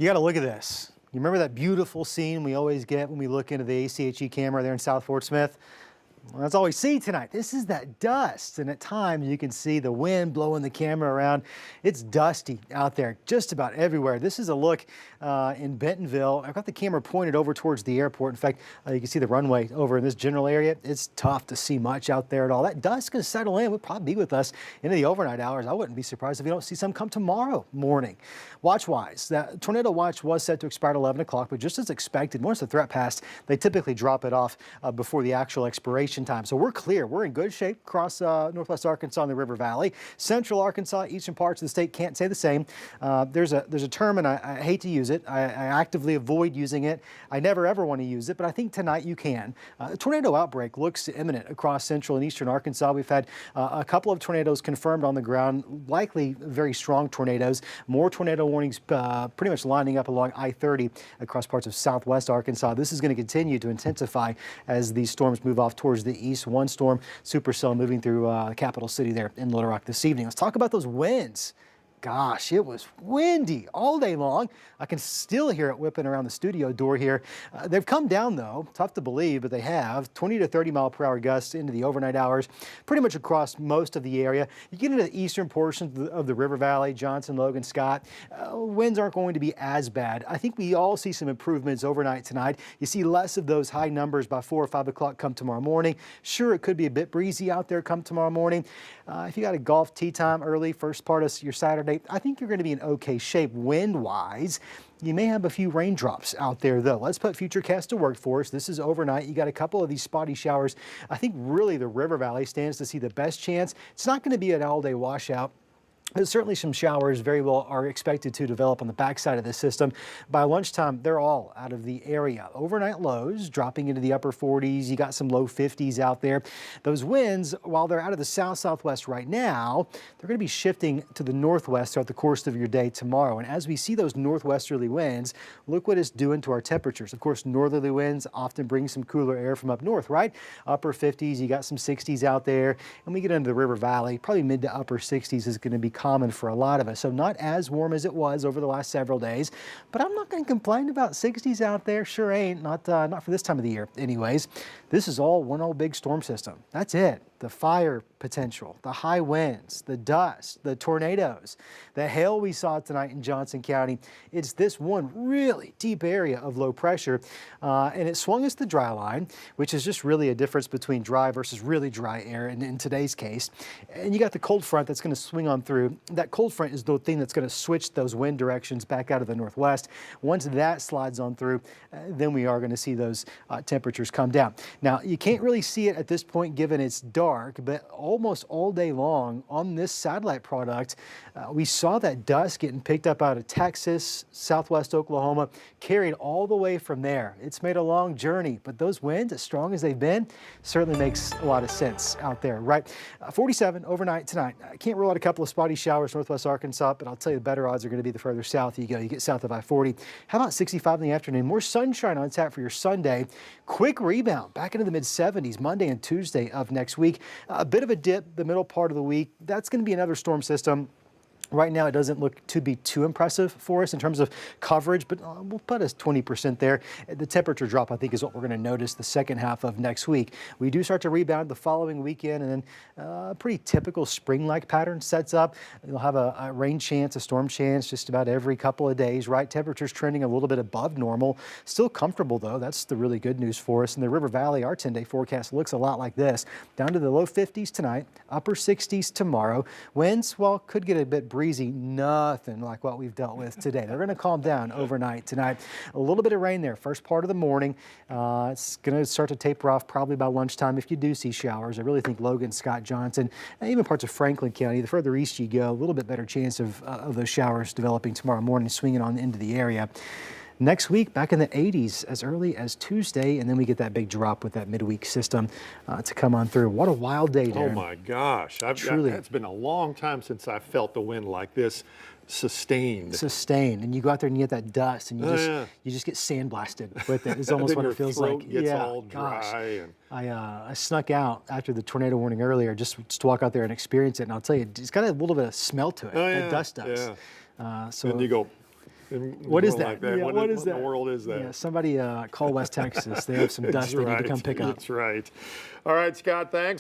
You got to look at this. You remember that beautiful scene we always get when we look into the ACHE camera there in South Fort Smith? Well, that's all we see tonight. This is that dust, and at times you can see the wind blowing the camera around. It's dusty out there just about everywhere. This is a look in Bentonville. I've got the camera pointed over towards the airport. In fact, you can see the runway over in this general area. It's tough to see much out there at all. That dust can settle in. We'll probably be with us into the overnight hours. I wouldn't be surprised if we don't see some come tomorrow morning. Watch-wise, that tornado watch was set to expire at 11 o'clock, but just as expected, once the threat passed, they typically drop it off before the actual expiration time. So we're clear. We're in good shape across northwest Arkansas and the River Valley. Central Arkansas, eastern parts of the state can't say the same. There's a term, and I hate to use it. I actively avoid using it. I never ever want to use it, but I think tonight you can. A tornado outbreak looks imminent across central and eastern Arkansas. We've had a couple of tornadoes confirmed on the ground, likely very strong tornadoes. More tornado warnings pretty much lining up along I-30 across parts of southwest Arkansas. This is going to continue to intensify as these storms move off towards the east. One storm, supercell, moving through the capital city there in Little Rock this evening. Let's talk about those winds. Gosh, it was windy all day long. I can still hear it whipping around the studio door here. They've come down though, tough to believe, but they have. 20 to 30 mile per hour gusts into the overnight hours, pretty much across most of the area. You get into the eastern portions of the River Valley, Johnson, Logan, Scott, winds aren't going to be as bad. I think we all see some improvements overnight tonight. You see less of those high numbers by 4 or 5 o'clock come tomorrow morning. Sure, it could be a bit breezy out there come tomorrow morning. If you got a golf tee time early, first part of your Saturday, I think you're going to be in okay shape wind-wise. You may have a few raindrops out there, though. Let's put Futurecast to work for us. This is overnight. You got a couple of these spotty showers. I think really the River Valley stands to see the best chance. It's not going to be an all-day washout. But certainly some showers very well are expected to develop on the backside of the system. By lunchtime, they're all out of the area. Overnight lows dropping into the upper 40s. You got some low 50s out there. Those winds, while they're out of the south-southwest right now, they're going to be shifting to the northwest throughout the course of your day tomorrow. And as we see those northwesterly winds, look what it's doing to our temperatures. Of course, northerly winds often bring some cooler air from up north, right? Upper 50s, you got some 60s out there. And we get into the River Valley, probably mid to upper 60s is going to be common for a lot of us. So not as warm as it was over the last several days, but I'm not going to complain about 60s out there. Sure ain't. Not for this time of the year anyways. This is all one old big storm system. That's it. The fire potential, the high winds, the dust, the tornadoes, the hail we saw tonight in Johnson County. It's this one really deep area of low pressure, and it swung us the dry line, which is just really a difference between dry versus really dry air in today's case. And you got the cold front that's going to swing on through. That cold front is the thing that's going to switch those wind directions back out of the northwest. Once that slides on through, then we are going to see those temperatures come down. Now, you can't really see it at this point given it's dark, but almost all day long on this satellite product, we saw that dust getting picked up out of Texas, southwest Oklahoma, carried all the way from there. It's made a long journey, but those winds, as strong as they've been, certainly makes a lot of sense out there, right? 47 overnight tonight. I can't rule out a couple of spotty showers northwest Arkansas, but I'll tell you the better odds are going to be the further south you go. You get south of I-40. How about 65 in the afternoon? More sunshine on tap for your Sunday. Quick rebound back into the mid-70s Monday and Tuesday of next week. A bit of a dip the middle part of the week. That's going to be another storm system. Right now, it doesn't look to be too impressive for us in terms of coverage, but we'll put us 20% there. The temperature drop, I think, is what we're going to notice the second half of next week. We do start to rebound the following weekend, and then a pretty typical spring-like pattern sets up. You'll have a rain chance, a storm chance just about every couple of days, right? Temperatures trending a little bit above normal. Still comfortable, though. That's the really good news for us. In the River Valley, our 10-day forecast looks a lot like this. Down to the low 50s tonight, upper 60s tomorrow. Winds, well, could get a bit breezy, nothing like what we've dealt with today. They're going to calm down overnight tonight. A little bit of rain there first part of the morning. It's going to start to taper off probably by lunchtime if you do see showers. I really think Logan, Scott, Johnson, and even parts of Franklin County, the further east you go, a little bit better chance of those showers developing tomorrow morning, swinging on into the area. Next week, back in the 80s as early as Tuesday, and then we get that big drop with that midweek system to come on through. What a wild day, Darren. Oh my gosh. Truly. It's been a long time since I felt the wind like this sustained. Sustained. And you go out there and you get that dust and you just get sandblasted with it. It's almost what it feels like. Gets all dry. And I snuck out after the tornado warning earlier just to walk out there and experience it. And I'll tell you, it's got a little bit of smell to it. That dust does. So and you go, What is Going that? like that. Yeah, What what in is the that? world is that? Yeah, somebody call West Texas. They have some dust they need to come pick up. That's right. All right, Scott, thanks.